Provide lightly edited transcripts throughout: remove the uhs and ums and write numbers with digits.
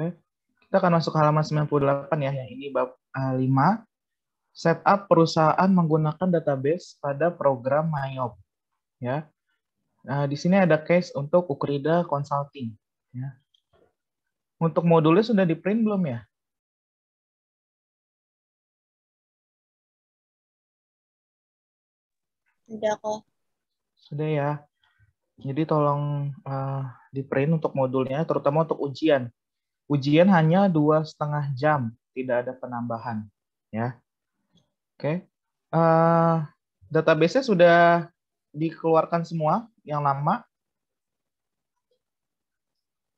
Oke. Kita akan masuk halaman 98 ya, yang ini bab 5. Setup perusahaan menggunakan database pada program MyOp. Ya. Di sini ada case untuk Ukrida Consulting. Ya. Untuk modulnya sudah di print belum ya? Sudah kok. Sudah ya. Jadi tolong di print untuk modulnya, terutama untuk ujian. Ujian hanya 2,5 jam, tidak ada penambahan. Ya. Oke. Database-nya sudah dikeluarkan semua yang lama.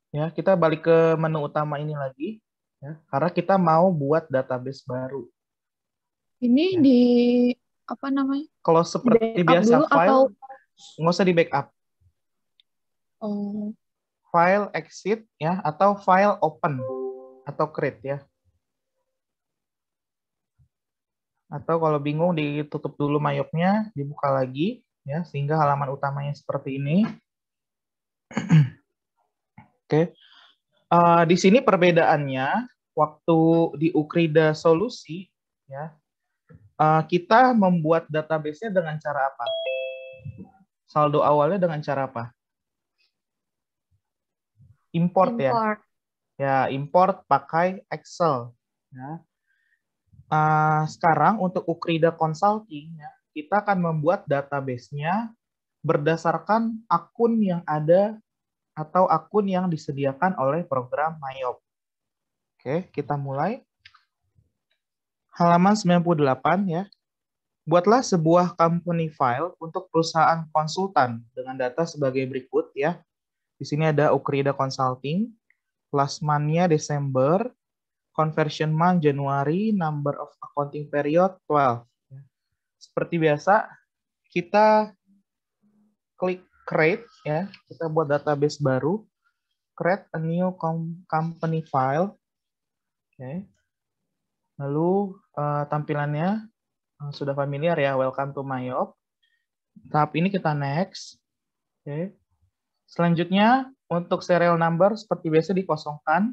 Ya, kita balik ke menu utama ini lagi, ya, karena kita mau buat database baru. Ini Ya. di apa namanya? Kalau seperti biasa dulu, file, atau nggak usah di backup. File exit ya, atau file open atau create ya. Atau kalau bingung ditutup dulu MyOp-nya, dibuka lagi ya, sehingga halaman utamanya seperti ini. Oke. Di sini perbedaannya waktu di Ukrida Solusi ya, kita membuat database-nya dengan cara apa? Saldo awalnya dengan cara apa? Import ya. Ya, import pakai Excel. Ya. Sekarang untuk Ukrida Consulting, ya, kita akan membuat database-nya berdasarkan akun yang ada atau akun yang disediakan oleh program MyOp. Oke, kita mulai. Halaman 98 ya. Buatlah sebuah company file untuk perusahaan konsultan dengan data sebagai berikut ya. Di sini ada Ukrida Consulting, last month-nya Desember, conversion month Januari, number of accounting period 12. Seperti biasa, kita klik create ya, kita buat database baru, create a new company file. Oke. Lalu tampilannya sudah familiar ya, welcome to MyOp. Tahap ini kita next. Oke. Selanjutnya untuk serial number seperti biasa dikosongkan.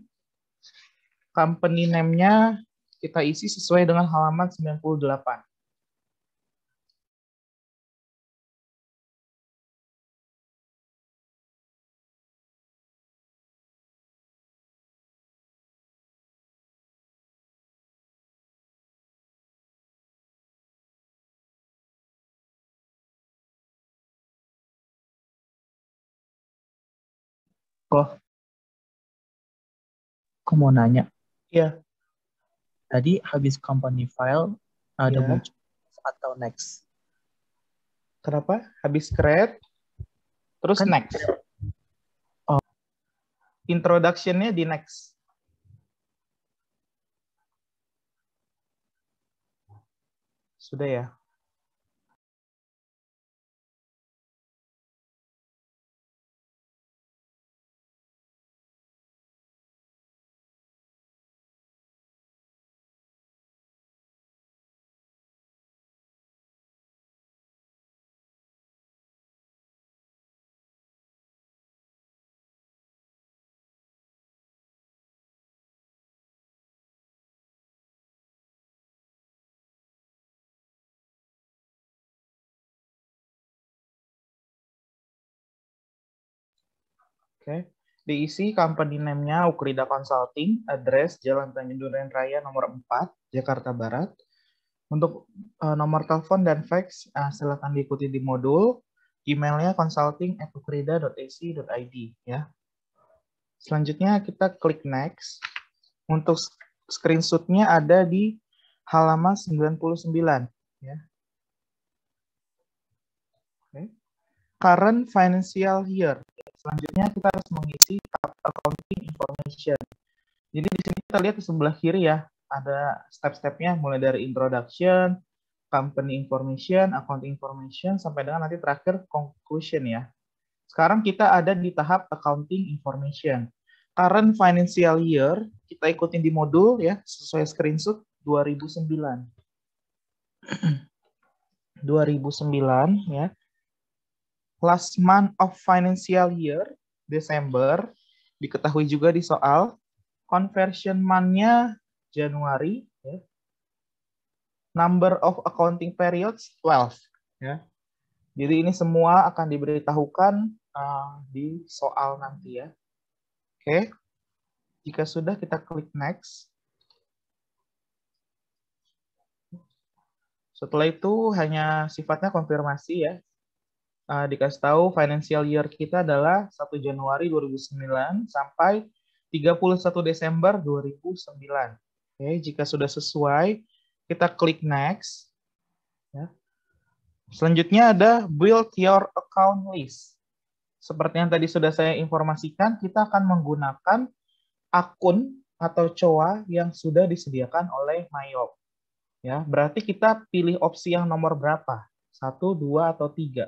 Company name-nya kita isi sesuai dengan halaman 98. Aku mau nanya. Iya. Tadi habis company file ada Ya. muncul atau next? Kenapa? Habis create, terus Kan next. Oh. Introduction-nya di next. Sudah ya? Oke. Diisi company name-nya Ukrida Consulting, address Jalan Tanjung Duren Raya nomor 4, Jakarta Barat. Untuk nomor telepon dan fax silakan diikuti di modul. Emailnya consulting@ukrida.ac.id ya. Selanjutnya kita klik next. Untuk screenshot-nya ada di halaman 99 ya. Oke. Current financial year. Selanjutnya kita harus mengisi accounting information. Jadi di sini kita lihat di sebelah kiri ya, ada step-stepnya mulai dari introduction, company information, accounting information, sampai dengan nanti terakhir conclusion ya. Sekarang kita ada di tahap accounting information. Current financial year, kita ikutin di modul ya, sesuai screenshot 2009. 2009 ya. Last month of financial year, Desember, diketahui juga di soal Conversion month-nya Januari, ya. Number of accounting periods 12, ya. Jadi ini semua akan diberitahukan di soal nanti, ya. Oke. Jika sudah, kita klik next. Setelah itu hanya sifatnya konfirmasi, ya. Dikasih tahu financial year kita adalah 1 Januari 2009 sampai 31 Desember 2009. Oke, jika sudah sesuai, kita klik next. Ya. Selanjutnya ada build your account list. Seperti yang tadi sudah saya informasikan, kita akan menggunakan akun atau COA yang sudah disediakan oleh Myop. Ya, berarti kita pilih opsi yang nomor berapa? 1, 2, atau 3?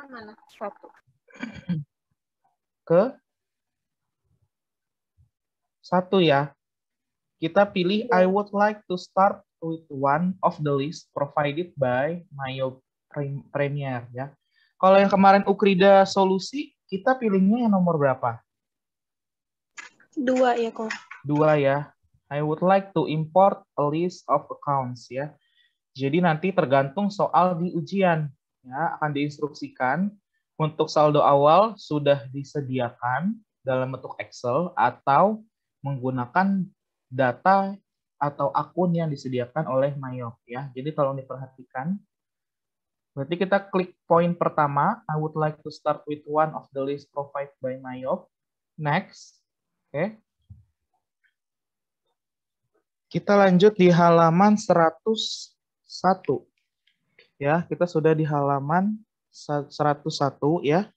Mana? 1. Ke 1, ya. Kita pilih I would like to start with one of the list provided by Myop Premier, ya. Kalau yang kemarin Ukrida solusi, kita pilihnya yang nomor berapa? 2 ya kok. 2, ya. I would like to import a list of accounts, ya. Jadi nanti tergantung soal di ujian, ya, akan diinstruksikan untuk saldo awal sudah disediakan dalam bentuk Excel atau menggunakan data atau akun yang disediakan oleh Myop, ya. Jadi tolong diperhatikan. Berarti kita klik poin pertama, I would like to start with one of the list provided by Myop. Next. Oke. Kita lanjut di halaman 101. Ya, kita sudah di halaman 101, ya.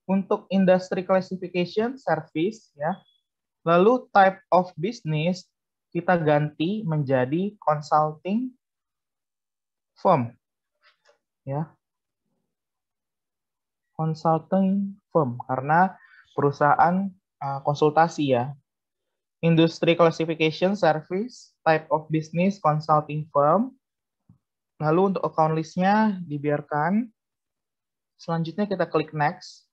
Untuk industry classification service, ya. Lalu type of business kita ganti menjadi consulting firm. Ya. Consulting firm karena perusahaan konsultasi, ya. Industry classification service, type of business consulting firm. Lalu untuk account list-nya dibiarkan. Selanjutnya kita klik next.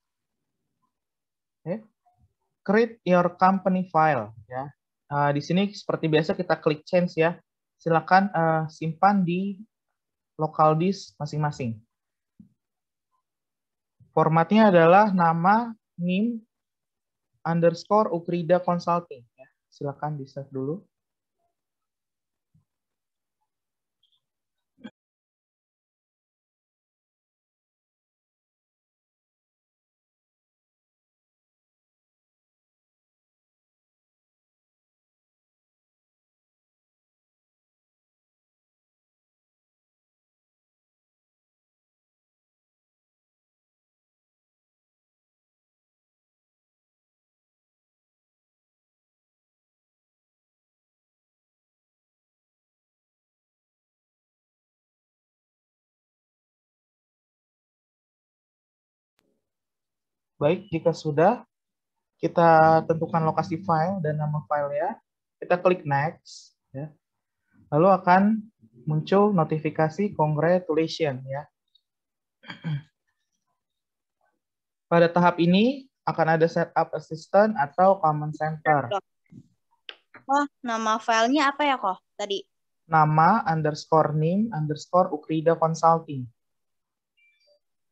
Okay. Create your company file, ya. Di sini seperti biasa kita klik change, ya. Silakan simpan di local disk masing-masing. Formatnya adalah nama NIM _ Ukrida Consulting, ya. Silakan di-save dulu. Baik, jika sudah, kita tentukan lokasi file dan nama filenya. Kita klik next, ya. Lalu akan muncul notifikasi congratulations, ya. Pada tahap ini akan ada setup assistant atau command center. Oh, nama filenya apa ya kok tadi? Nama _NIM _ Ukrida Consulting.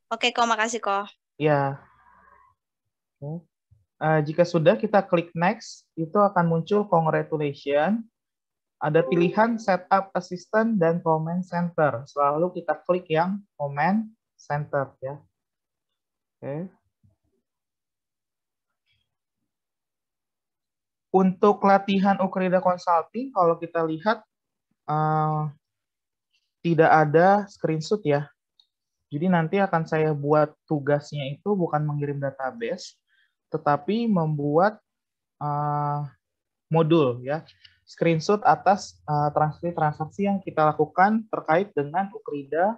Oke kok, makasih kok. Ya. Jika sudah, kita klik next, itu akan muncul congratulations. Ada pilihan setup assistant dan command center. Selalu kita klik yang command center, ya. Oke. Untuk latihan Ukrida Consulting, kalau kita lihat tidak ada screenshot, ya. Jadi nanti akan saya buat tugasnya itu bukan mengirim database, tetapi membuat modul, ya, screenshot atas transaksi yang kita lakukan terkait dengan Ukrida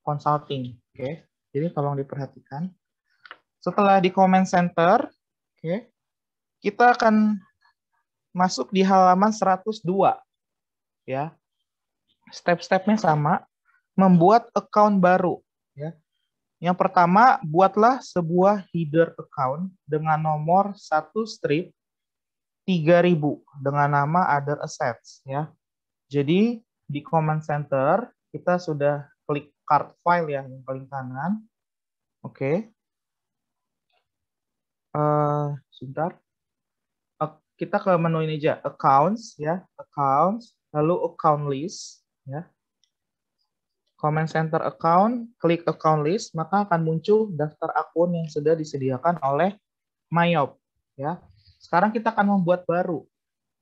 Consulting. Oke, jadi tolong diperhatikan. Setelah di comment center, oke, kita akan masuk di halaman 102, ya. Step-stepnya sama, membuat account baru, ya. Yang pertama, buatlah sebuah header account dengan nomor 1 strip 3000 dengan nama other assets ya. Jadi di command center kita sudah klik card file ya yang paling kanan. Oke. Sebentar. Kita ke menu ini aja, accounts ya, accounts, lalu account list ya. Command center account, klik account list, maka akan muncul daftar akun yang sudah disediakan oleh Myop ya. Sekarang kita akan membuat baru.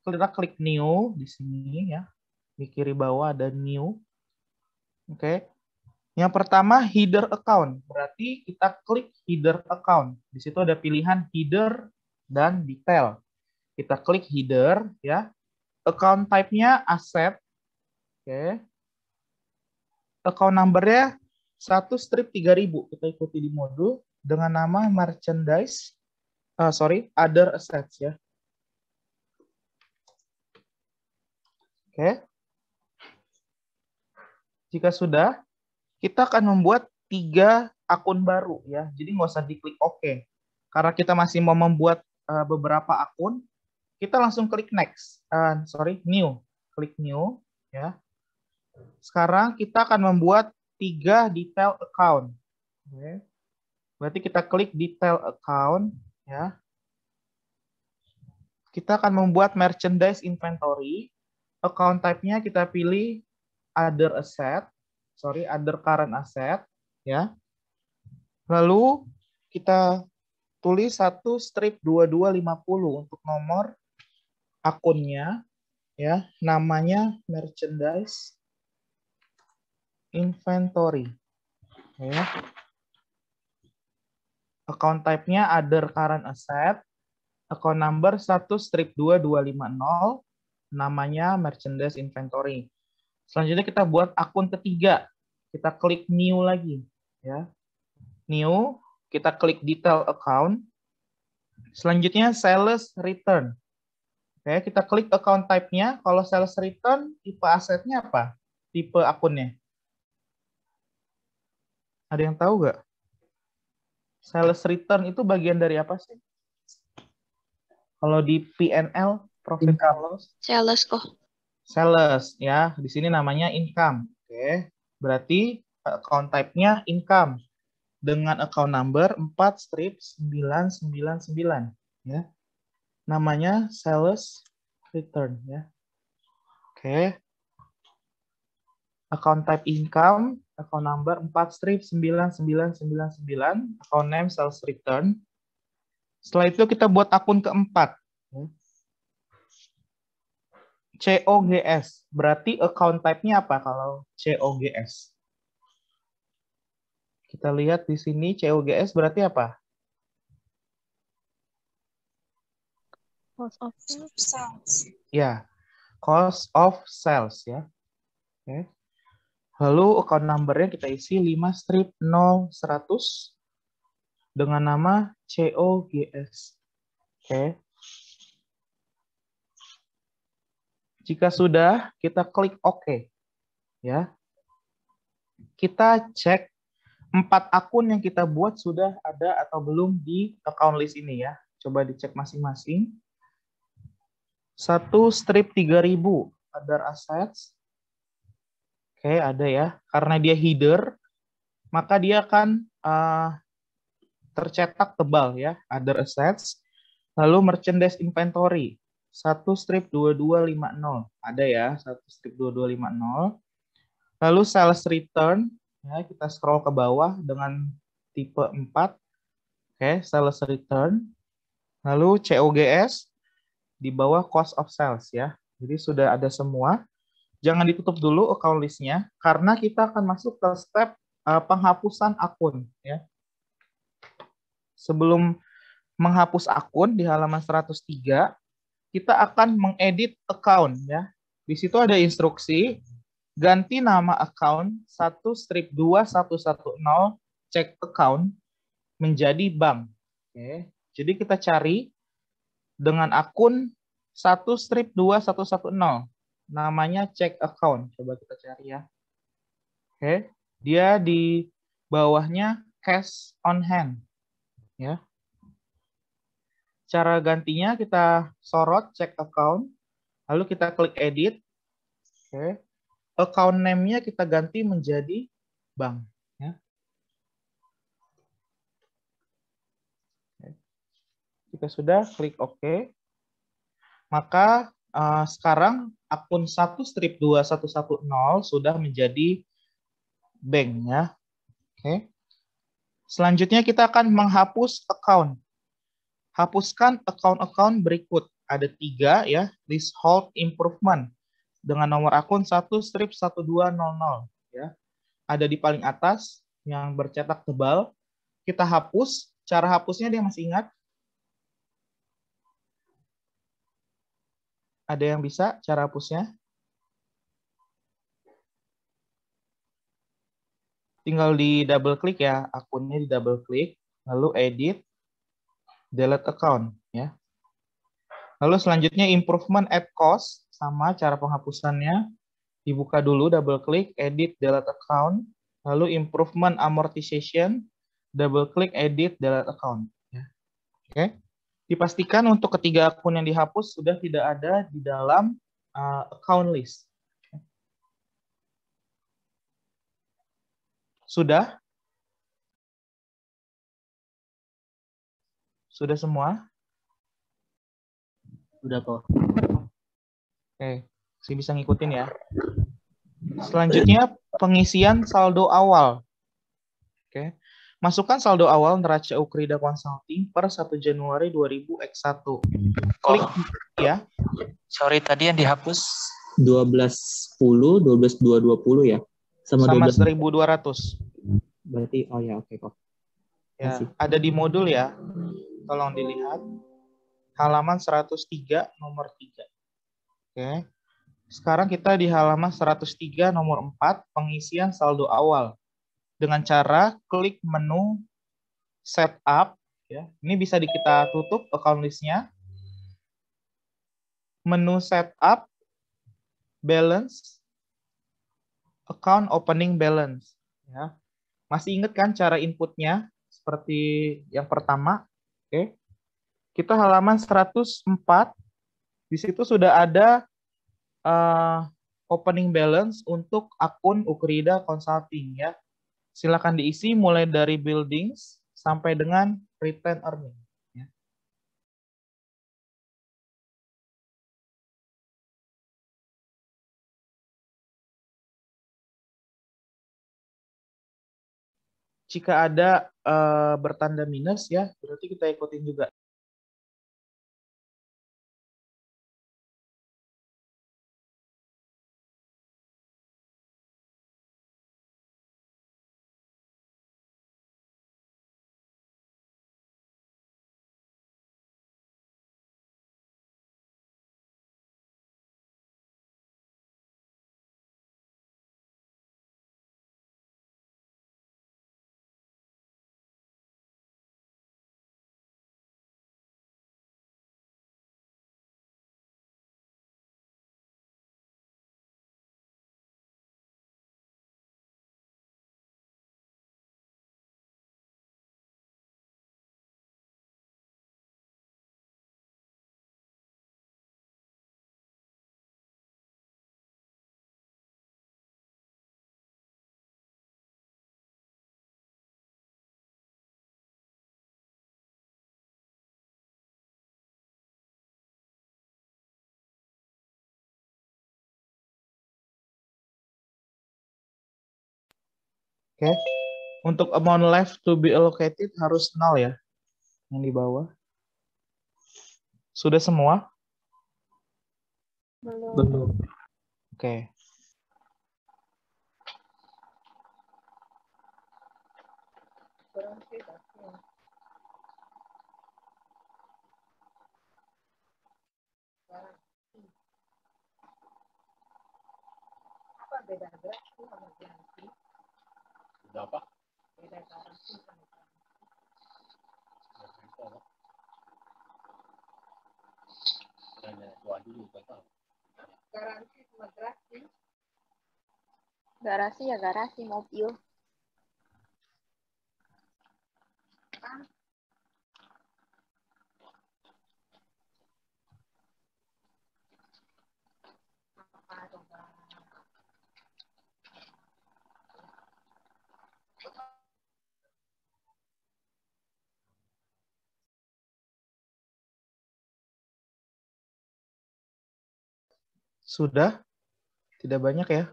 Kita klik new di sini ya. Di kiri bawah ada new. Oke. Yang pertama header account. Berarti kita klik header account. Di situ ada pilihan header dan detail. Kita klik header ya. Account type-nya asset. Oke. Account number-nya 1 strip 3000. Kita ikuti di modul dengan nama merchandise. Other assets ya. Oke. Jika sudah, kita akan membuat 3 akun baru ya. Jadi nggak usah diklik OK. Karena kita masih mau membuat beberapa akun, kita langsung klik next. New. Klik new ya. Sekarang kita akan membuat 3 detail account. Oke. Berarti kita klik detail account ya. Kita akan membuat merchandise inventory. Account type-nya kita pilih other current asset ya. Lalu kita tulis 1 strip 2250 untuk nomor akunnya ya, namanya merchandise inventory. Ya. Account type-nya other current asset. Account number 1 strip 2250, namanya merchandise inventory. Selanjutnya kita buat akun ketiga. Kita klik new lagi ya. New, kita klik detail account. Selanjutnya sales return. Oke, kita klik account type-nya. Kalau sales return, tipe asetnya apa? Tipe akunnya. Ada yang tahu nggak? Sales return itu bagian dari apa sih? Kalau di P&L, profit and loss. Sales kok. Sales ya, di sini namanya income. Oke, berarti account type-nya income dengan account number 4 strip 999 ya. Namanya sales return ya. Oke. Account type income, account number 4 strip 9999, account name sales return. Setelah itu kita buat akun keempat. COGS. Berarti account type-nya apa kalau COGS? Kita lihat di sini COGS berarti apa? Cost of sales. Ya, cost of sales ya. Oke. Lalu account number-nya kita isi 5 strip 0100 dengan nama COGS. Oke. Jika sudah, kita klik OK. Ya. Kita cek 4 akun yang kita buat sudah ada atau belum di account list ini ya. Coba dicek masing-masing. 1 strip 3000 other assets. Oke, ada ya. Karena dia header, maka dia akan tercetak tebal ya, other assets. Lalu merchandise inventory 1 strip 2250. Ada ya, 1 strip 2250. Lalu sales return ya, kita scroll ke bawah dengan tipe 4. Oke, sales return. Lalu COGS di bawah cost of sales ya. Jadi sudah ada semua. Jangan ditutup dulu account list-nya karena kita akan masuk ke step penghapusan akun ya. Sebelum menghapus akun di halaman 103, kita akan mengedit account ya. Di situ ada instruksi ganti nama account 1 strip 2110 check account menjadi bank. Oke. Jadi kita cari dengan akun 1 strip 2110. Namanya check account. Coba kita cari ya. Oke. Dia di bawahnya cash on hand. Ya. Cara gantinya kita sorot check account, lalu kita klik edit. Oke. Account name-nya kita ganti menjadi bank. Ya. Jika sudah, klik OK. Maka sekarang akun 1-2110 sudah menjadi bank ya. Oke. Selanjutnya kita akan menghapus account. Hapuskan account-account berikut. Ada 3 ya, leasehold improvement dengan nomor akun 1-1200 ya. Ada di paling atas yang bercetak tebal. Kita hapus. Cara hapusnya dia masih ingat? Ada yang bisa cara hapusnya? Tinggal di double klik ya, akunnya di double klik, lalu edit, delete account ya. Lalu selanjutnya improvement at cost, sama cara penghapusannya. Dibuka dulu, double klik, edit, delete account, lalu improvement amortization, double klik, edit, delete account. Ya. Oke. Dipastikan untuk ketiga akun yang dihapus sudah tidak ada di dalam account list. Sudah? Sudah semua? Udah kok. Oke, saya bisa ngikutin ya. Selanjutnya pengisian saldo awal. Oke. Masukkan saldo awal neraca Ukrida Consulting per 1 Januari 2000X1. Klik ya. Sorry, tadi yang dihapus 12.10, 12.220 ya? Sama 1.200. Berarti, oh ya, oke kok. Ya, ada di modul ya. Tolong dilihat. Halaman 103 nomor 3. Oke. Sekarang kita di halaman 103 nomor 4, pengisian saldo awal. Dengan cara klik menu setup. Ya. Ini bisa kita tutup account list-nya. Menu setup, balance, account opening balance. Ya. Masih ingat kan cara inputnya? Seperti yang pertama. Oke. Kita halaman 104. Di situ sudah ada opening balance untuk akun Ukrida Consulting ya. Silakan diisi mulai dari buildings sampai dengan return earning. Ya. Jika ada bertanda minus ya, berarti kita ikutin juga. Oke. Untuk amount left to be allocated harus 0 ya. Yang di bawah. Sudah semua? Belum. Oke. Garasi ya garasi mobil. Sudah? Tidak banyak ya?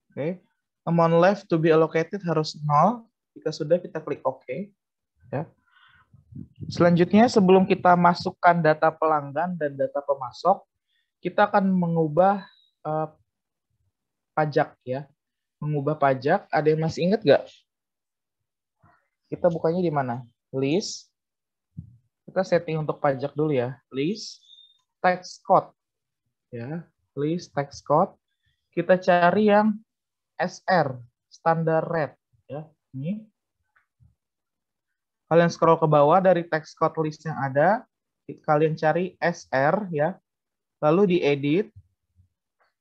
Oke. Amount left to be allocated harus 0. Jika sudah, kita klik OK. Ya. Selanjutnya, sebelum kita masukkan data pelanggan dan data pemasok, kita akan mengubah pajak ya. Mengubah pajak. Ada yang masih ingat nggak? Kita bukanya di mana? List. Kita setting untuk pajak dulu ya. List, tax code. Ya, list tax code. Kita cari yang SR, standard rate. Ya, ini. Kalian scroll ke bawah dari tax code list yang ada. Kalian cari SR ya. Lalu diedit.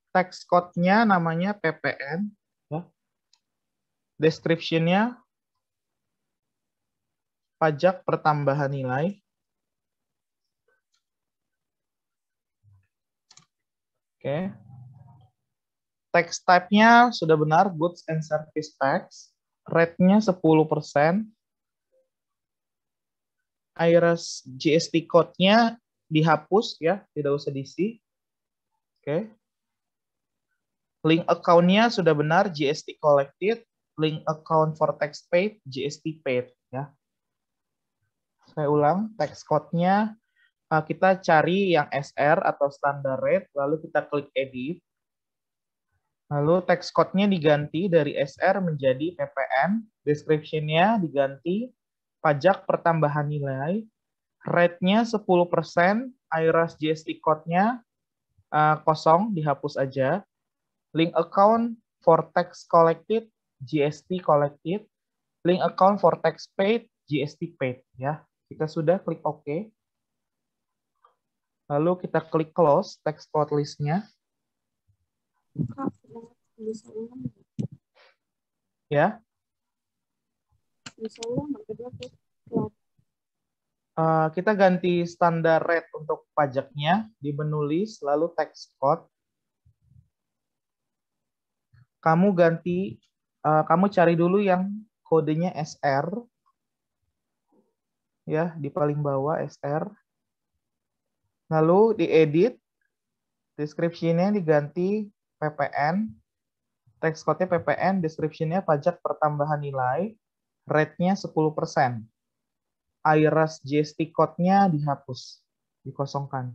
Tax code-nya namanya PPN. Ya. Description-nya pajak pertambahan nilai. Oke. Tax type-nya sudah benar, goods and service tax. Rate-nya 10%. IRS GST code-nya dihapus ya, tidak usah diisi. Oke. Link account-nya sudah benar, GST collected. Link account for tax paid, GST paid ya. Saya ulang, tax code-nya kita cari yang SR atau standard rate, lalu kita klik edit. Lalu tax code-nya diganti dari SR menjadi PPN, description-nya diganti pajak pertambahan nilai, rate-nya 10%, IRS GST code-nya kosong, dihapus aja. Link account for tax collected, GST collected. Link account for tax paid, GST paid. Ya, kita sudah klik OK. Lalu kita klik close tax code list-nya. Ya. Kita ganti standar rate untuk pajaknya di menu list, lalu tax code. Kamu ganti, kamu cari dulu yang kodenya SR, ya di paling bawah SR. Lalu diedit, description-nya diganti PPN, tax code-nya PPN, description-nya pajak pertambahan nilai, rate-nya 10%. IRS GST code-nya dihapus, dikosongkan.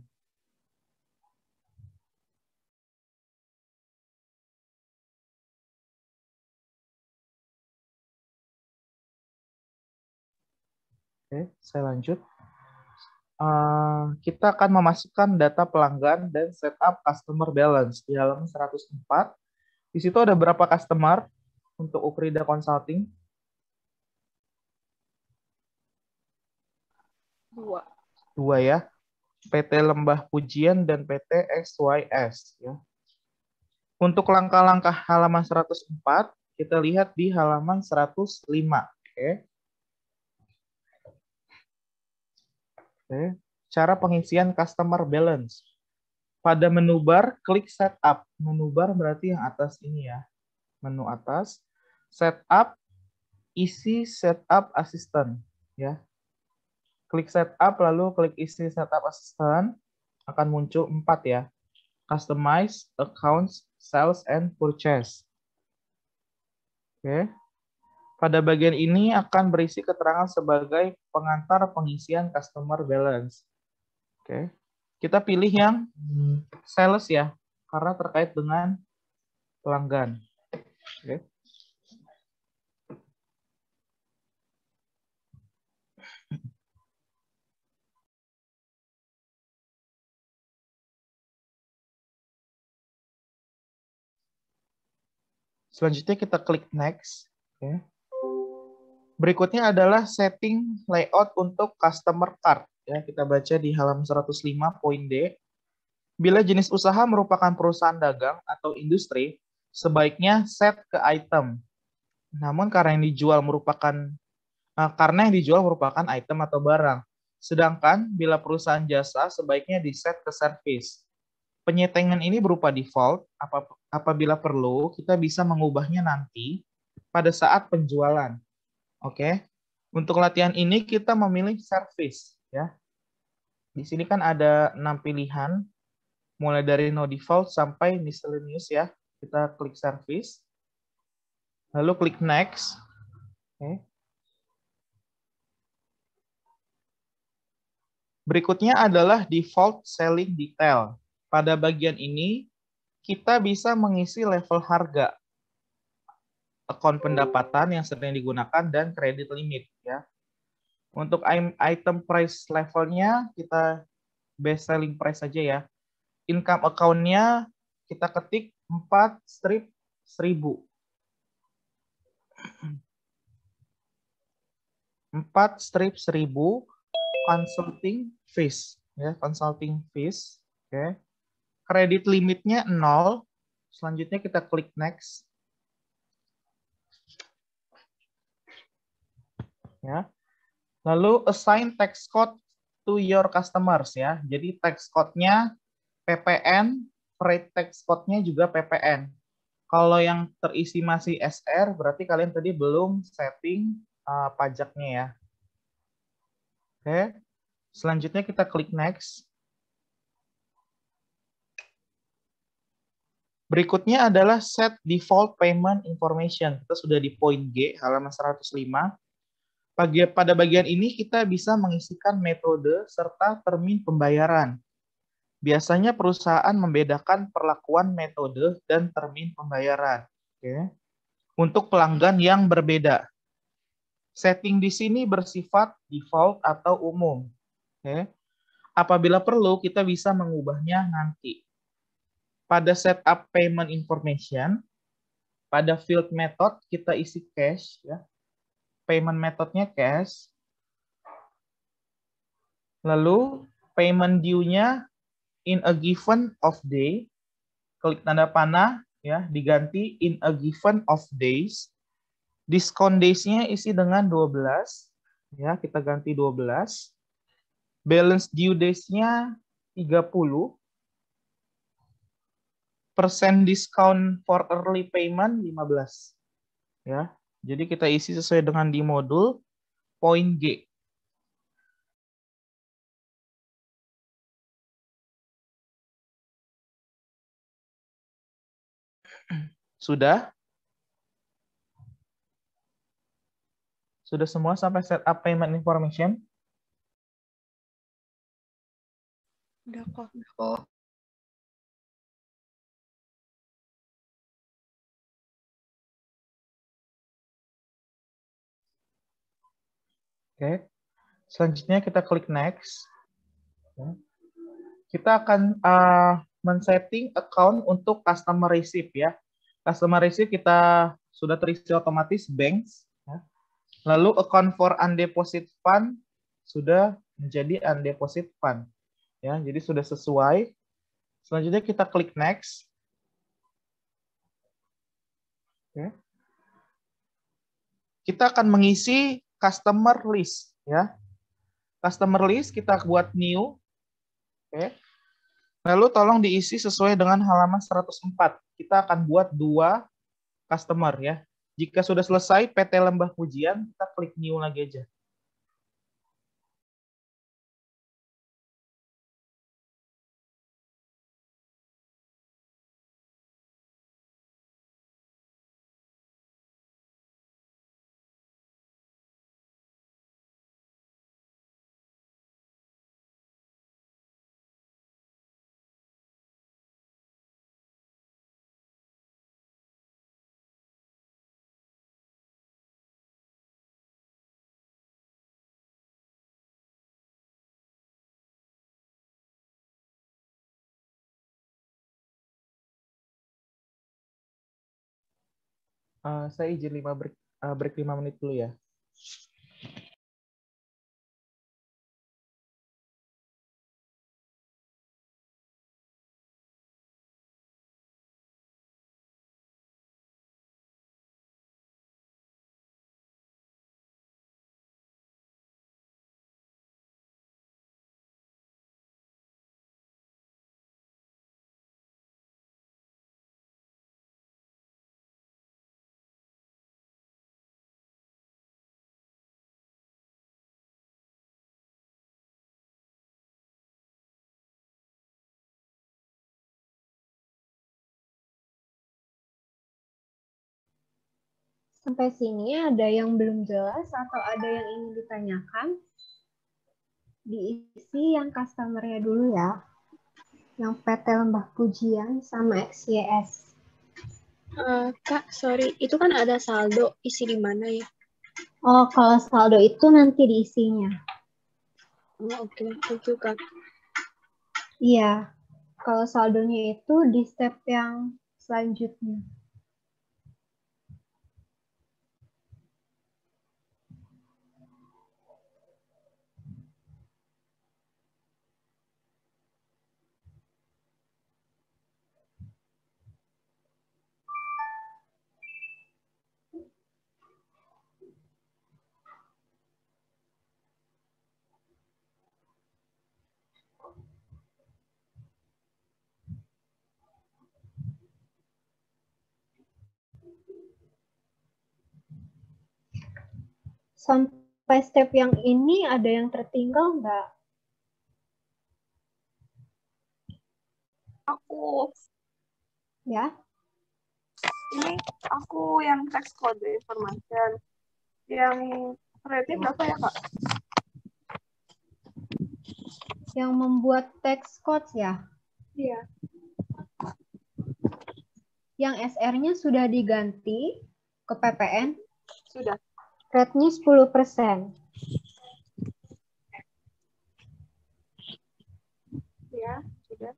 Oke, saya lanjut. Kita akan memasukkan data pelanggan dan setup customer balance di halaman 104. Di situ ada berapa customer untuk Ukrida Consulting? 2. 2 ya. PT Lembah Pujian dan PT XYS. Ya. Untuk langkah-langkah halaman 104, kita lihat di halaman 105. Oke. Oke. Cara pengisian customer balance. Pada menu bar, klik setup. Menu bar berarti yang atas ini ya. Menu atas. Setup, isi setup assistant. Ya. Klik setup, lalu klik isi setup assistant. Akan muncul 4 ya. Customize, accounts, sales, and purchase. Oke. Pada bagian ini akan berisi keterangan sebagai pengantar pengisian customer balance. Oke. Kita pilih yang sales ya, karena terkait dengan pelanggan. Oke. Selanjutnya kita klik next. Oke. Berikutnya adalah setting layout untuk customer card. Ya, kita baca di halaman 105 poin D. Bila jenis usaha merupakan perusahaan dagang atau industri, sebaiknya set ke item. Namun karena yang dijual merupakan item atau barang. Sedangkan bila perusahaan jasa, sebaiknya di-set ke service. Penyetengan ini berupa default. Apabila perlu, kita bisa mengubahnya nanti pada saat penjualan. Oke. Untuk latihan ini kita memilih service ya. Di sini kan ada 6 pilihan. mulai dari no default sampai miscellaneous ya. Kita klik service, lalu klik next. Oke. Berikutnya adalah default selling detail. Pada bagian ini, kita bisa mengisi level harga, akun pendapatan yang sering digunakan, dan kredit limit. Ya. Untuk item price levelnya, kita best selling price saja ya. Income account-nya kita ketik 4 strip 1000. 4 strip 1000 consulting fees ya, consulting fees. Oke. Kredit limitnya 0. Selanjutnya kita klik next. Ya. Lalu assign tax code to your customers ya. Jadi tax code-nya PPN, freight tax code-nya juga PPN. Kalau yang terisi masih SR, berarti kalian tadi belum setting pajaknya ya. Oke. Selanjutnya kita klik next. Berikutnya adalah set default payment information. Kita sudah di poin G, halaman 105. Pada bagian ini kita bisa mengisikan metode serta termin pembayaran. Biasanya perusahaan membedakan perlakuan metode dan termin pembayaran. Oke. Untuk pelanggan yang berbeda. Setting di sini bersifat default atau umum. Oke. Apabila perlu, kita bisa mengubahnya nanti. Pada setup payment information, pada field method kita isi cash. Ya. Payment methodnya cash. Lalu payment due-nya in a given of day. Klik tanda panah, ya, diganti in a given of days. Discount days-nya isi dengan 12. Ya, kita ganti 12. Balance due days-nya 30. Persen discount for early payment 15. Ya. Jadi kita isi sesuai dengan di modul poin G. Sudah? Sudah semua sampai setup payment information? Udah kok. Oke. Selanjutnya kita klik next. Kita akan men-setting account untuk customer receipt ya. Customer receipt kita sudah terisi otomatis banks. Ya. Lalu account for undeposit fund sudah menjadi undeposit fund. Ya, jadi sudah sesuai. Selanjutnya kita klik next. Oke. Kita akan mengisi customer list ya. Customer list kita buat new. Oke. Lalu tolong diisi sesuai dengan halaman 104. Kita akan buat 2 customer ya. Jika sudah selesai PT Lembah Pujian, kita klik new lagi aja. Saya izin break 5 menit dulu ya. Sampai sini ada yang belum jelas atau ada yang ingin ditanyakan? Diisi yang customer-nya dulu ya. Yang PT Lembah Pujian sama XYS. Kak, sorry, itu kan ada saldo, isi di mana ya? Oh, kalau saldo itu nanti diisinya. Oh, oke, thank you, Kak. Iya, kalau saldonya itu di step yang selanjutnya. Sampai step yang ini ada yang tertinggal nggak? Aku Ya, ini aku yang text code information. Yang rate berapa ya, Kak? yang membuat text code ya. Iya. Yang SR-nya sudah diganti ke PPN, Sudah. rate-nya 10%. Ya, sudah.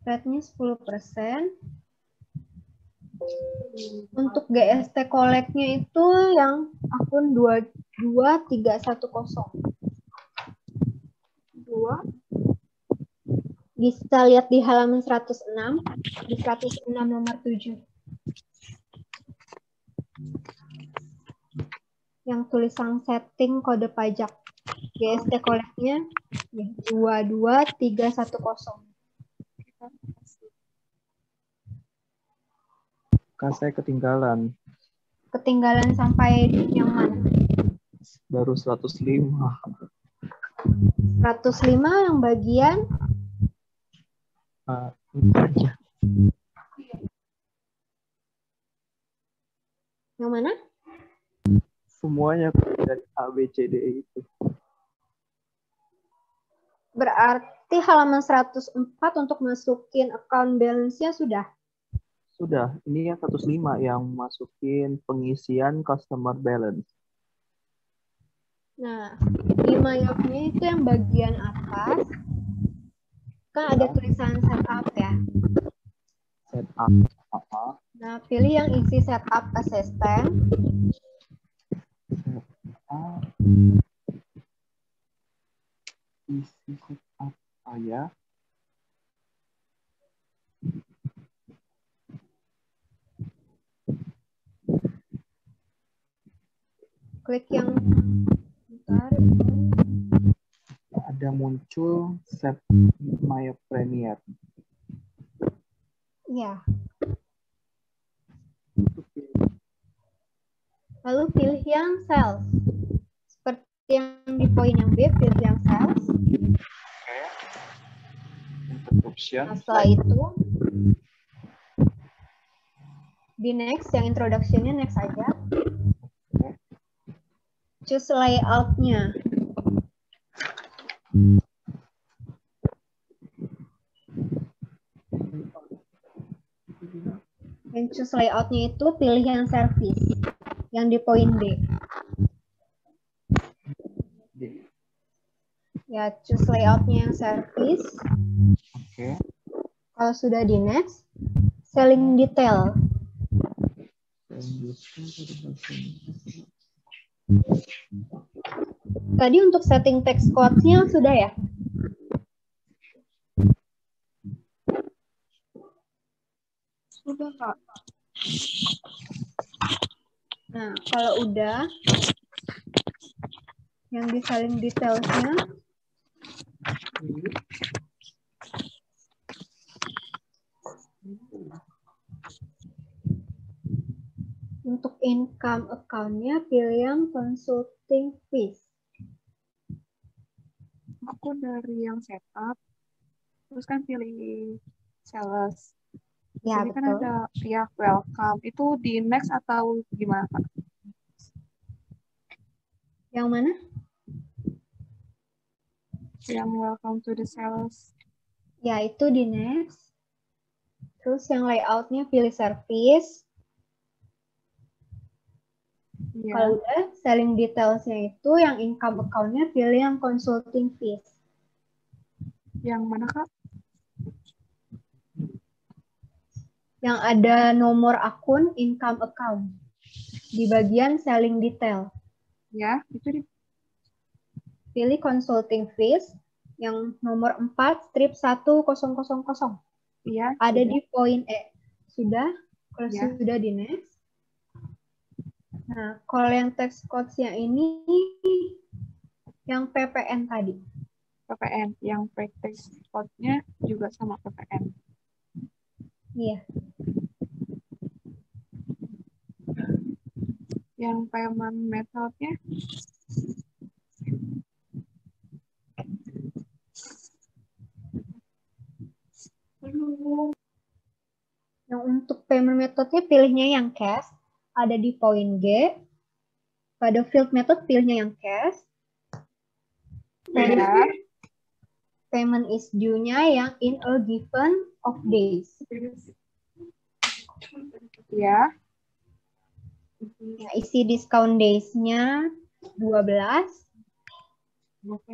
Rate-nya 10%. Untuk GST Collect-nya itu yang akun 22310. 2. Bisa lihat di halaman 106, di 106 nomor 7. Yang tulisan setting kode pajak. GST Collect-nya 22310. Kak, saya ketinggalan. Ketinggalan sampai yang mana? Baru 105. 105 yang bagian Ini aja. yang mana? Semuanya dari A, B, C, D, E itu. Berarti halaman 104 untuk masukin account balance-nya sudah. Sudah, ini yang 105 yang masukin pengisian customer balance. Nah, di mayopnya itu yang bagian atas, kan ada tulisan setup ya. Setup. Nah, pilih yang isi setup assistant. Isi setup saya. Klik yang bentar. Ada muncul set my premier. Iya. Lalu pilih yang sales. Seperti yang di poin yang B, pilih yang sales. Introduction. Nah, setelah itu di next, yang introduction-nya next aja. Choose layout-nya. Yang choose layout-nya itu pilih yang service. Yang di poin D. Ya, choose layout-nya yang service. Oke. Kalau sudah di next, selling detail. Tadi untuk setting text code-nya sudah ya? Sudah, Kak. Nah, kalau udah, yang di selling details-nya, untuk income account-nya pilih yang consulting fees. Aku dari yang setup, terus kan pilih sales. Ya, Jadi kan betul. ada ya welcome. Itu di next atau gimana, Kak? Yang mana? Yang welcome to the sales. Ya, itu di next. Terus yang layoutnya pilih service. Iya. Kalau udah selling detailsnya itu yang income account-nya pilih yang consulting fees. Yang mana, Kak? Yang ada nomor akun income account di bagian selling detail. Ya, itu di Pilih consulting fees yang nomor 4 strip 1000. iya. Ada di poin E. Sudah? Kalau Ya. sudah di next. Nah, kalau yang text codes-nya ini yang PPN tadi. PPN. Yang practice code-nya juga sama PPN. Iya. Yang payment method-nya Yang untuk payment methodnya pilihnya yang cash. Ada di poin G. Pada field method pilihnya yang cash. ya. Payment is due-nya yang in a given of days. Ya. Nah, isi discount days-nya 12.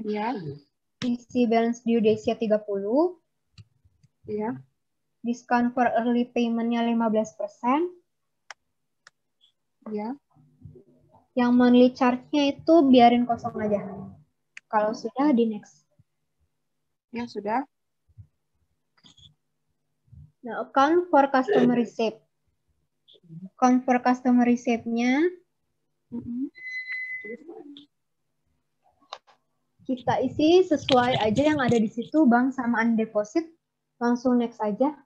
Ya. Isi balance due days-nya 30. Ya. Discount for early payment-nya 15%. Ya. Yang monthly charge-nya itu biarin kosong aja. Kalau sudah, di next. Ya, sudah. Nah, account for customer receipt. Account for customer receipt-nya kita isi sesuai aja yang ada di situ, bank sama undeposit. Langsung next aja.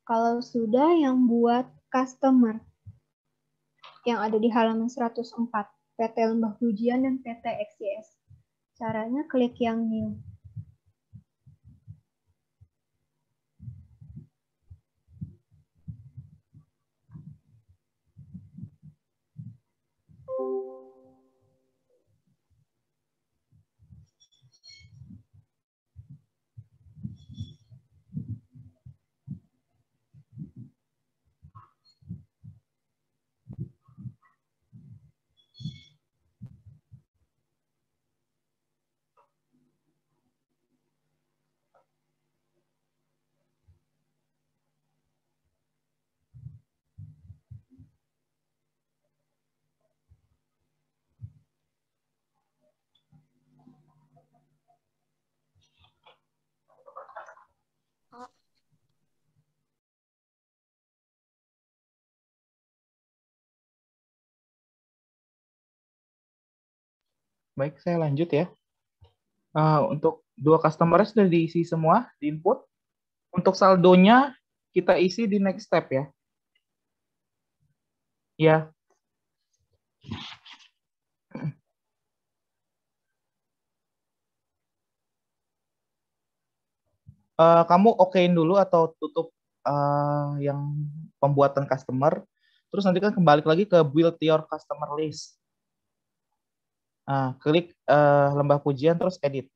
Kalau sudah, yang buat customer yang ada di halaman 104, PT Lembah Pujian dan PT XYS. Caranya klik yang new. Baik, saya lanjut ya. Untuk dua customer sudah diisi semua di input. Untuk saldonya kita isi di next step ya. Ya. Kamu okein dulu atau tutup yang pembuatan customer. Terus nanti kan kembali lagi ke build your customer list. Klik Lembah Pujian terus edit.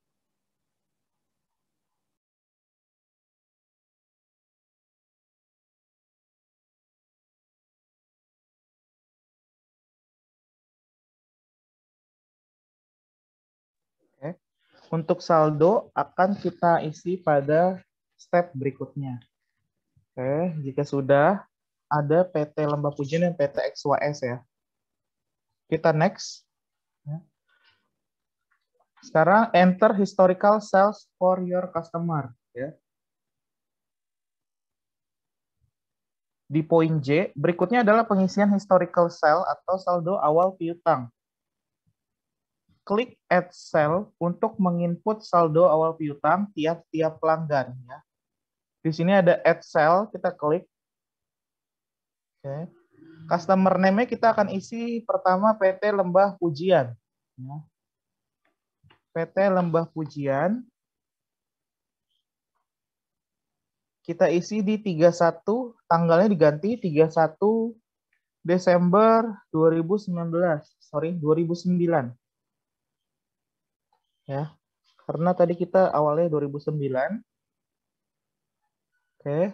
Oke. Untuk saldo akan kita isi pada step berikutnya. Oke, jika sudah ada PT Lembah Pujian dan PT XYS ya. Kita next. Sekarang enter historical sales for your customer. Ya. Di poin J, berikutnya adalah pengisian historical sale atau saldo awal piutang. klik add cell untuk menginput saldo awal piutang tiap-tiap pelanggan ya. Di sini ada add cell, kita klik. Oke. Customer name-nya kita akan isi pertama PT Lembah Pujian. Ya. PT Lembah Pujian. Kita isi di 31, tanggalnya diganti 31 Desember 2019. Sorry, 2009. Ya. Karena tadi kita awalnya 2009. Oke.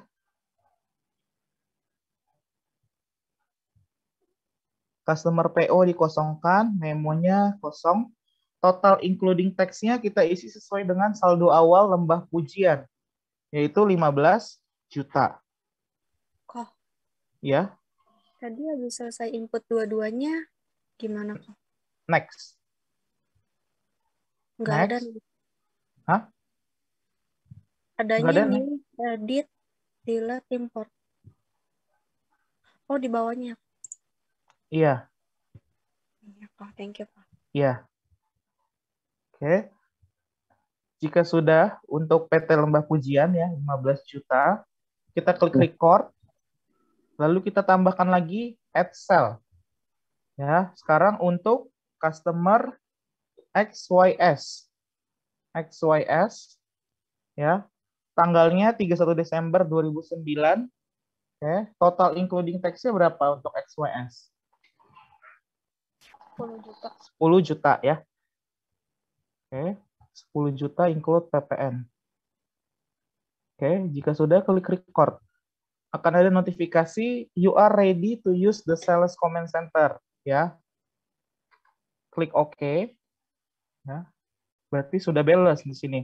Customer PO dikosongkan, memonya kosong. Total including tax-nya kita isi sesuai dengan saldo awal Lembah Pujian, yaitu 15 juta. Kok Ya, tadi habis selesai input dua-duanya, gimana kok? next. Nggak ada. Next. Hah? Nggak Adanya ada, new, edit, delete, import. Oh, di bawahnya. Iya, Iya, Kak. Thank you, Kak. iya. Oke. Jika sudah untuk PT Lembah Pujian ya 15 juta, kita klik record. Lalu kita tambahkan lagi add cell. Ya, sekarang untuk customer XYS. XYS ya. Tanggalnya 31 Desember 2009. Oke, total including tax-nya berapa untuk XYS? 10 juta. 10 juta ya. Oke, 10 juta include PPN. Oke, jika sudah klik record. Akan ada notifikasi you are ready to use the sales comment center ya. Klik OK. Ya. Berarti sudah balance di sini.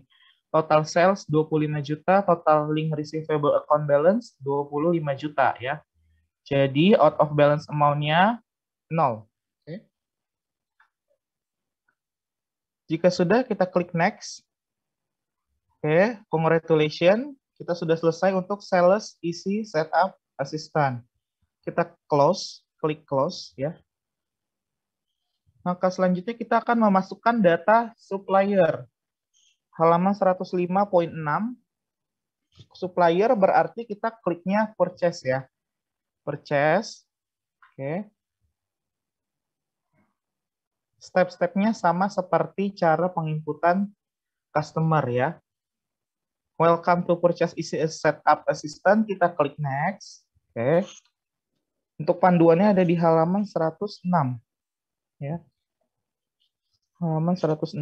Total sales 25 juta, total link receivable account balance 25 juta ya. Jadi out of balance amount-nya 0. Oke. Jika sudah, kita klik next. Oke, congratulations. Kita sudah selesai untuk sales isi setup assistant. Kita close, klik close ya. Maka selanjutnya kita akan memasukkan data supplier. Halaman 105.6. Supplier berarti kita kliknya purchase ya. Purchase. Oke. Step-stepnya sama seperti cara penginputan customer ya. Welcome to purchase isi setup assistant. Kita klik next. Oke. Untuk panduannya ada di halaman 106. Ya. Halaman 106.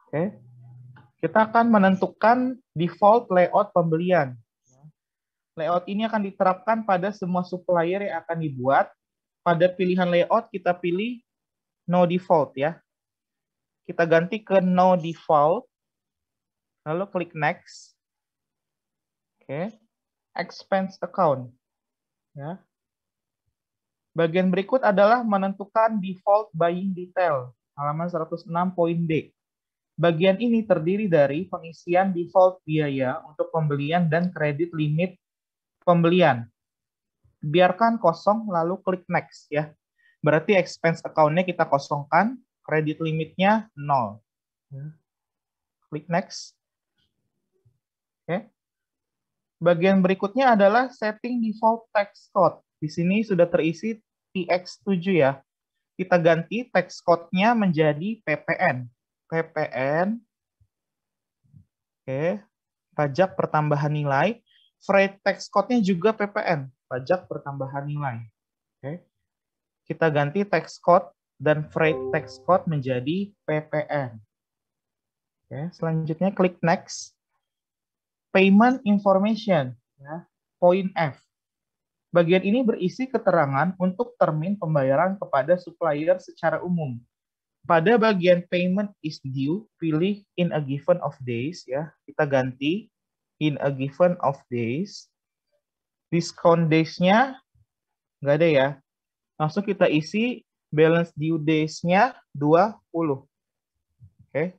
Oke. Kita akan menentukan default layout pembelian. Layout ini akan diterapkan pada semua supplier yang akan dibuat. Pada pilihan layout kita pilih no default ya. Kita ganti ke no default. Lalu klik next. Oke. Expense account. Ya. Bagian berikut adalah menentukan default buying detail. Halaman 106.d. Bagian ini terdiri dari pengisian default biaya untuk pembelian dan kredit limit pembelian. Biarkan kosong lalu klik next ya. Berarti expense account-nya kita kosongkan, kredit limitnya 0. Klik next. Oke. Bagian berikutnya adalah setting default tax code. Di sini sudah terisi TX7 ya. Kita ganti tax code-nya menjadi PPN. PPN. Oke. Pajak pertambahan nilai. Freight tax code-nya juga PPN. Pajak pertambahan nilai. Oke. Kita ganti tax code dan freight tax code menjadi PPN. Oke. Selanjutnya klik next. Payment information, ya, poin F. Bagian ini berisi keterangan untuk termin pembayaran kepada supplier secara umum. Pada bagian payment is due, pilih in a given of days, ya. Kita ganti in a given of days. Discount days-nya nggak ada ya. Langsung kita isi balance due days-nya 20. Oke.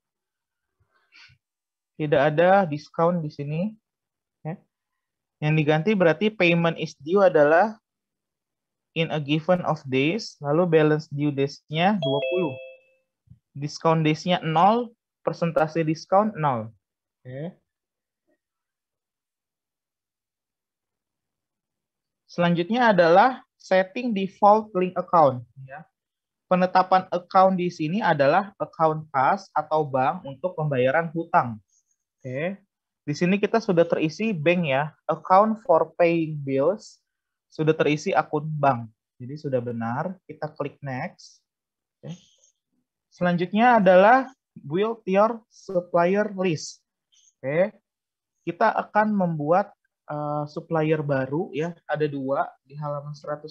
Tidak ada diskon di sini. Yang diganti berarti payment is due adalah in a given of days, lalu balance due days-nya 20. Discount days-nya 0, persentase diskon 0. Oke. Selanjutnya adalah setting default link account. Ya. Penetapan account di sini adalah account kas atau bank untuk pembayaran hutang. Oke. Di sini kita sudah terisi bank ya, account for paying bills, sudah terisi akun bank. Jadi sudah benar, kita klik next. Oke. Selanjutnya adalah build your supplier list. Oke. Kita akan membuat supplier baru ya, ada 2 di halaman 105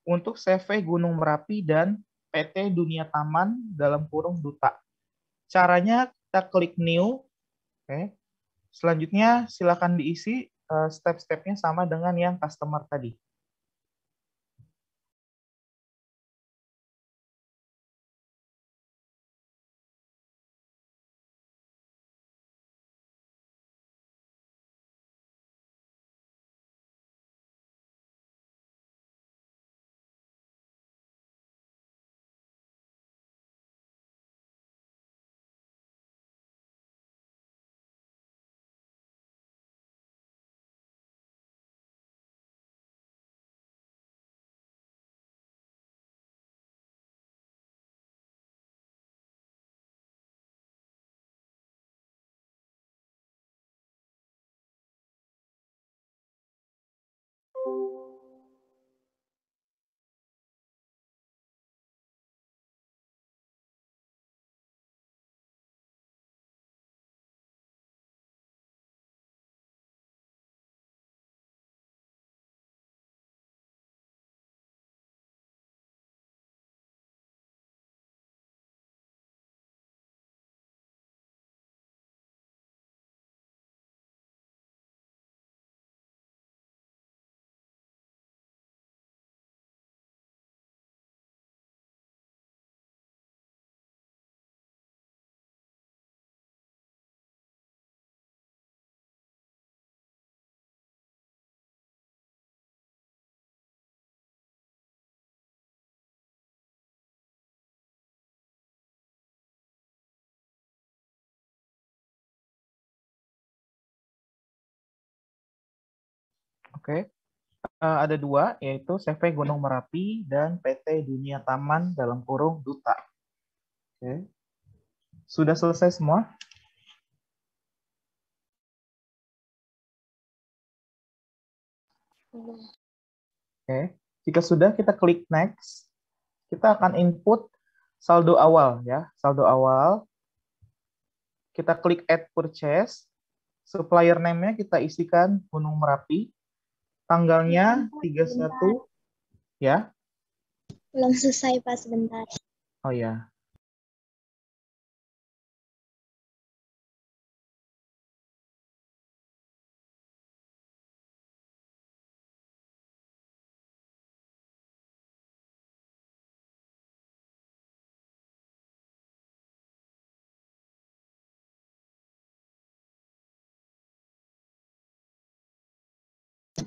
untuk CV Gunung Merapi dan PT Dunia Taman dalam kurung Duta. Caranya kita klik new. Oke. Selanjutnya silakan diisi step-stepnya sama dengan yang customer tadi. Oke. Ada 2, yaitu CV Gunung Merapi dan PT Dunia Taman dalam kurung Duta. Oke. Sudah selesai semua? Oke. Jika sudah, kita klik next. Kita akan input saldo awal ya, saldo awal. Kita klik add purchase. Supplier name-nya kita isikan Gunung Merapi. Tanggalnya 31 ya. Belum selesai Pak, sebentar. Oh ya.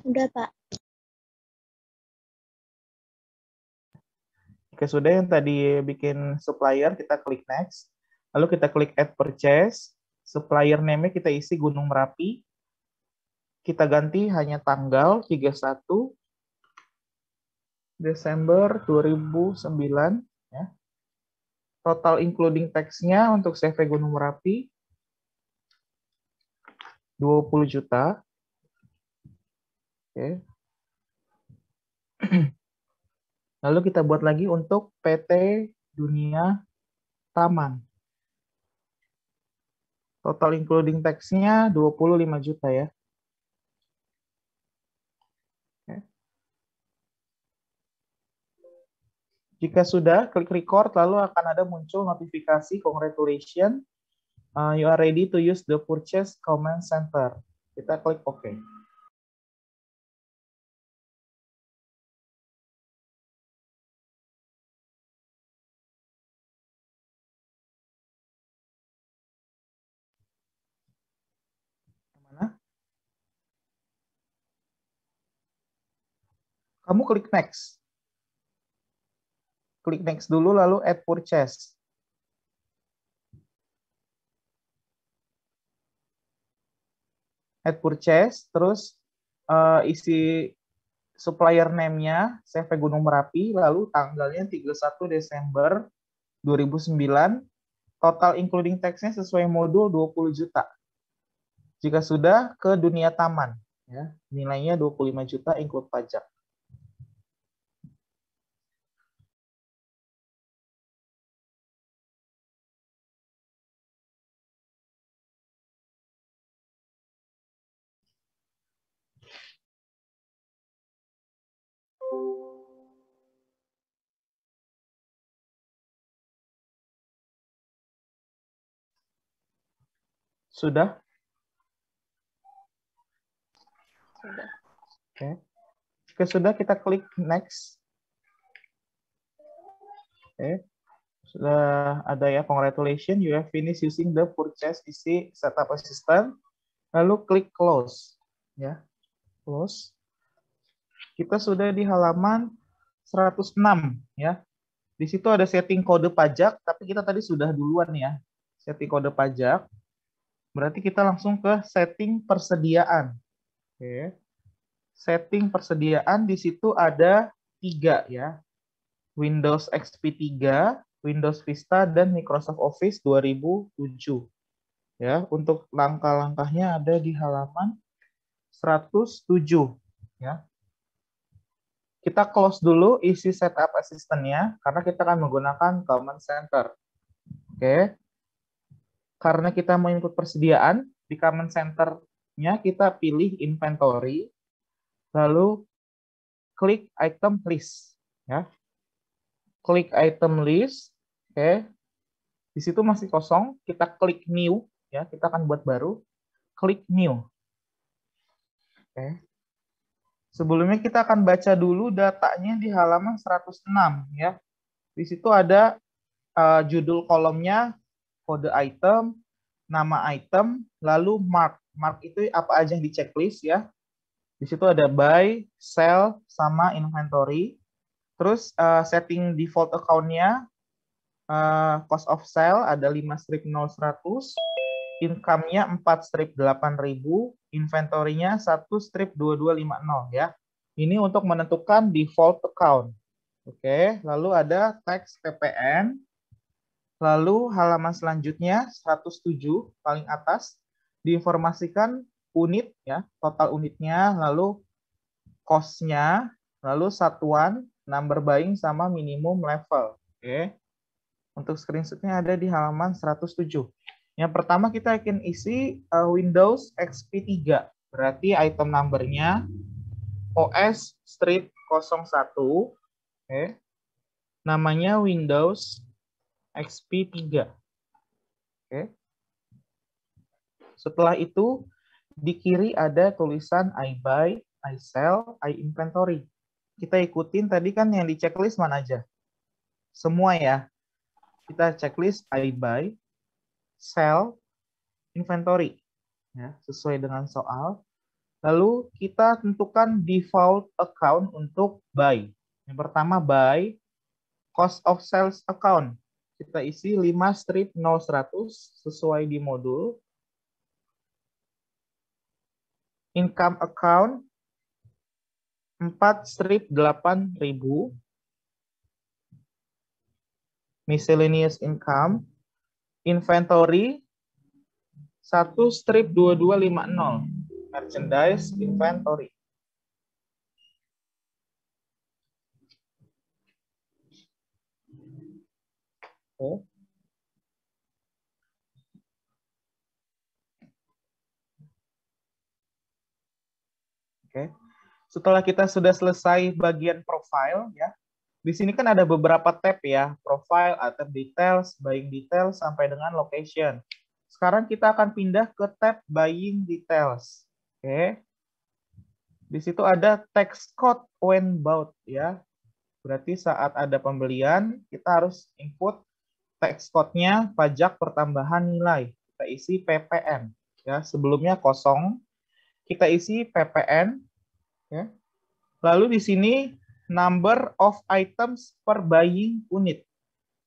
Udah Pak. Oke, sudah yang tadi bikin supplier, kita klik next. Lalu kita klik add purchase. Supplier name-nya kita isi Gunung Merapi. Kita ganti hanya tanggal 31 Desember 2009. Ya. Total including tax-nya untuk CV Gunung Merapi 20 juta. Oke. Lalu kita buat lagi untuk PT Dunia Taman. Total including tax-nya 25 juta ya. Oke. Jika sudah, klik record, lalu akan ada muncul notifikasi congratulations, you are ready to use the purchase command center. Kita klik OK. Mana? Kamu klik next. Klik next dulu, lalu add purchase. Add purchase, terus isi supplier name-nya CV Gunung Merapi, lalu tanggalnya 31 Desember 2009, total including tax-nya sesuai modul 20 juta. Jika sudah, ke dunia taman, ya, nilainya 25 juta include pajak. Sudah? Sudah. Oke. Jika sudah, kita klik next. Oke. Sudah ada ya, congratulations, you have finished using the purchase isi setup assistant. Lalu klik close. Ya, close. Kita sudah di halaman 106 ya. Di situ ada setting kode pajak, tapi kita tadi sudah duluan ya. Setting kode pajak. Berarti kita langsung ke setting persediaan. Oke. Setting persediaan di situ ada 3 ya. Windows XP 3, Windows Vista, dan Microsoft Office 2007. Ya, untuk langkah-langkahnya ada di halaman 107 ya. Kita close dulu isi setup assistant-nya karena kita akan menggunakan command center. Oke. Karena kita mau input persediaan, di command center-nya kita pilih inventory, lalu klik item list ya. Klik item list. Oke. Di situ masih kosong, kita klik new ya, kita akan buat baru. Klik new. Oke. Sebelumnya kita akan baca dulu datanya di halaman 106 ya. Di situ ada judul kolomnya, kode item, nama item, lalu mark. Mark itu apa aja yang di checklist ya. Di situ ada buy, sell, sama inventory. Terus setting default account-nya, cost of sale ada 5 strip 0 100, income-nya 4 strip 8.000, inventory-nya 1 strip 2250 ya. Ini untuk menentukan default account. Oke, lalu ada tax PPN. Lalu halaman selanjutnya 107 paling atas diinformasikan unit ya, total unitnya, lalu cost-nya, lalu satuan, number buying, sama minimum level. Oke. Untuk screenshot-nya ada di halaman 107. Yang pertama kita akan isi Windows XP 3. Berarti item number-nya OS strip 01. Oke. Namanya Windows XP 3. Oke. Setelah itu di kiri ada tulisan I buy, I sell, I inventory. Kita ikutin tadi kan yang di checklist mana aja? Semua ya. Kita checklist I buy, sell, inventory. Ya, sesuai dengan soal. Lalu kita tentukan default account untuk buy. Yang pertama buy, cost of sales account. Kita isi 5 strip 0 100 sesuai di modul. Income account 4 strip 8.000. Miscellaneous income. Inventory 1 strip 2250. Merchandise inventory. Oke. Oke. Setelah kita sudah selesai bagian profile ya. Di sini kan ada beberapa tab ya, profile, item details, buying details, sampai dengan location. Sekarang kita akan pindah ke tab buying details. Oke. Di situ ada tax code when bought ya. Berarti saat ada pembelian, kita harus input tax code-nya pajak pertambahan nilai. Kita isi PPN ya. Sebelumnya kosong. Kita isi PPN ya. Lalu di sini number of items per buying unit.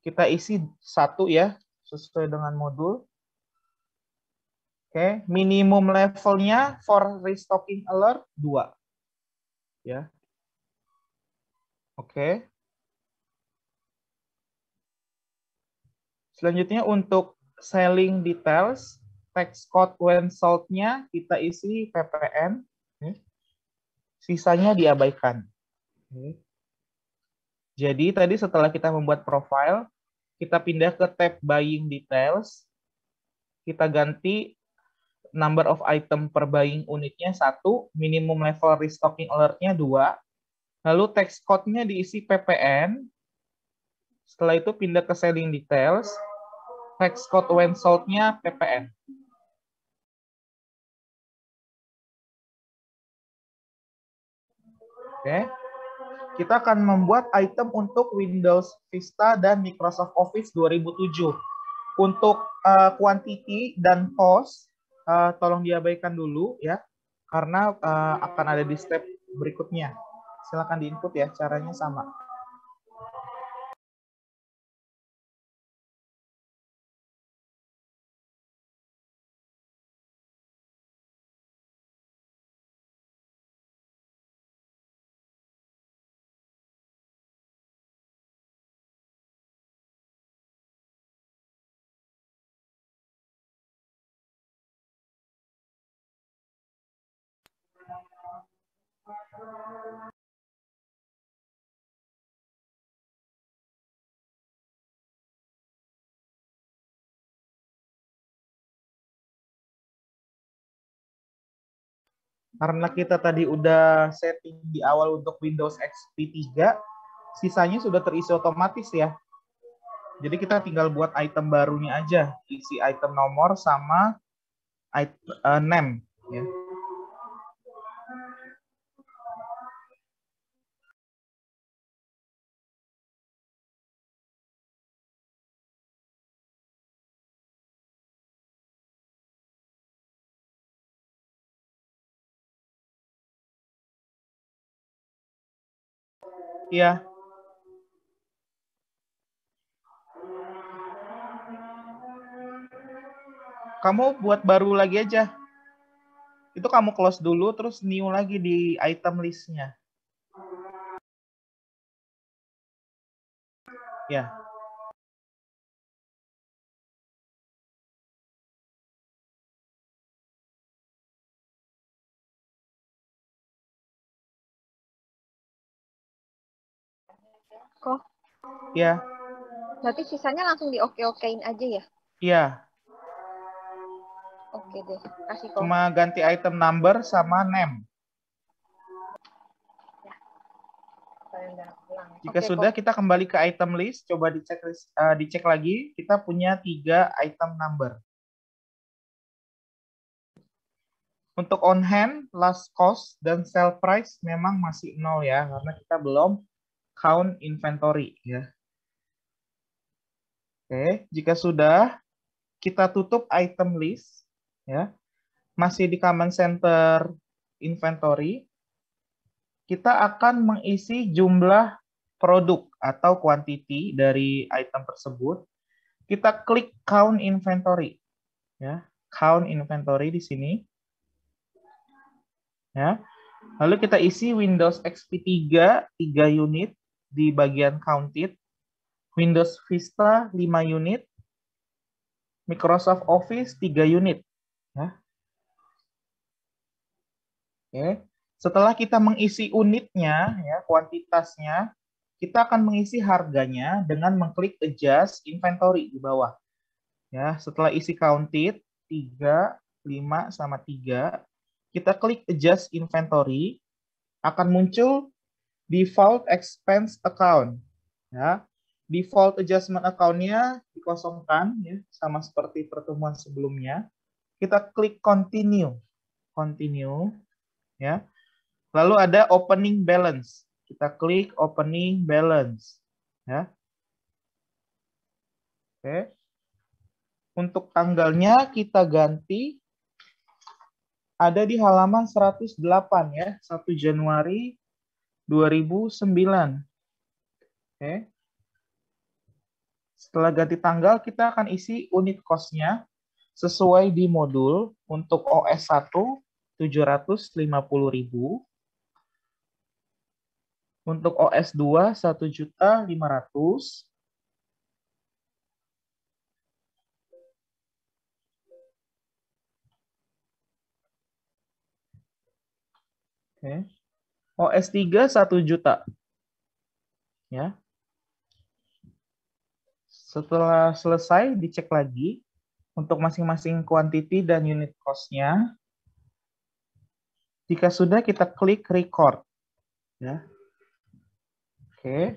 Kita isi 1 ya, sesuai dengan modul. Oke, minimum levelnya for restocking alert 2. Ya. Oke. Selanjutnya untuk selling details, tax code when sold-nya kita isi PPN. Sisanya diabaikan. Jadi tadi setelah kita membuat profile, kita pindah ke tab buying details. Kita ganti number of item per buying unitnya 1, minimum level restocking alert-nya 2, lalu text code-nya diisi PPN, setelah itu pindah ke selling details, text code when sold-nya PPN. Oke, kita akan membuat item untuk Windows Vista dan Microsoft Office 2007. Untuk quantity dan cost, tolong diabaikan dulu ya, karena akan ada di step berikutnya. Silakan di-input ya, caranya sama. Karena kita tadi udah setting di awal untuk Windows XP 3, sisanya sudah terisi otomatis ya. Jadi kita tinggal buat item barunya aja, isi item nomor sama name. Ya. Iya. Kamu buat baru lagi aja. Itu kamu close dulu, terus new lagi di item list-nya. Ya. Kok? Ya. Berarti sisanya langsung di oke-okein aja ya? Iya. Oke deh, kasih kok. Cuma ganti item number sama name. Jika Oke, sudah, kok. kita kembali ke item list. Coba dicek lagi. Kita punya 3 item number. Untuk on hand, last cost, dan sell price memang masih 0 ya, karena kita belum count inventory ya. Oke, jika sudah, kita tutup item list ya. Masih di command center inventory, kita akan mengisi jumlah produk atau quantity dari item tersebut. Kita klik count inventory ya. Count inventory di sini. Ya. Lalu kita isi Windows XP 3 unit di bagian counted, Windows Vista 5 unit, Microsoft Office 3 unit. Ya. Oke. Setelah kita mengisi unitnya, ya, kuantitasnya, kita akan mengisi harganya dengan mengklik adjust inventory di bawah. Ya, setelah isi counted 3, 5 sama 3, kita klik adjust inventory, akan muncul default expense account. Ya, default adjustment account-nya dikosongkan ya, sama seperti pertemuan sebelumnya. Kita klik continue. Continue ya. Lalu ada opening balance. Kita klik opening balance ya. Oke. Untuk tanggalnya kita ganti ada di halaman 108 ya, 1 Januari 2009. Oke. Setelah ganti tanggal, kita akan isi unit cost-nya sesuai di modul. Untuk OS 1, 750.000. Untuk OS 2, 1.500.000. Oke. OS 3, 1 juta. Ya. Setelah selesai, dicek lagi untuk masing-masing quantity dan unit cost-nya. Jika sudah, kita klik record. Ya. Oke.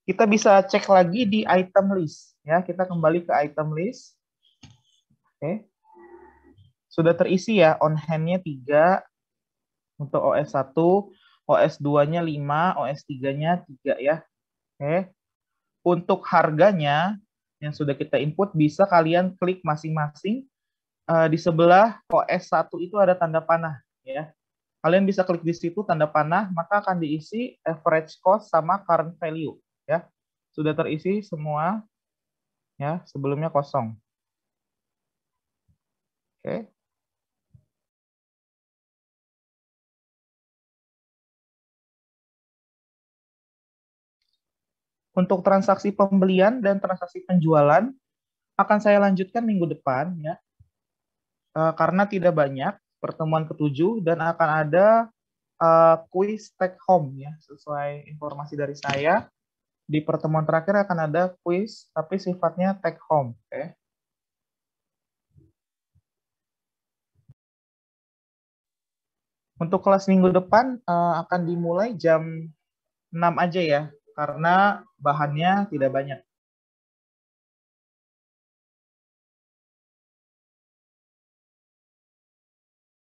Kita bisa cek lagi di item list. Ya, kita kembali ke item list. Oke. Sudah terisi ya, on hand-nya 3. Untuk OS 1, OS 2-nya 5, OS 3-nya 3 ya. Oke. Untuk harganya yang sudah kita input, bisa kalian klik masing-masing. Di sebelah OS 1 itu ada tanda panah. Ya. Kalian bisa klik di situ tanda panah, maka akan diisi average cost sama current value. Ya. Sudah terisi semua. Ya, sebelumnya kosong. Oke. Untuk transaksi pembelian dan transaksi penjualan akan saya lanjutkan minggu depan ya. Karena tidak banyak pertemuan ke-7 dan akan ada kuis take home ya, sesuai informasi dari saya. Di pertemuan terakhir akan ada kuis tapi sifatnya take home, oke. Untuk kelas minggu depan akan dimulai jam 6 aja ya, karena bahannya tidak banyak.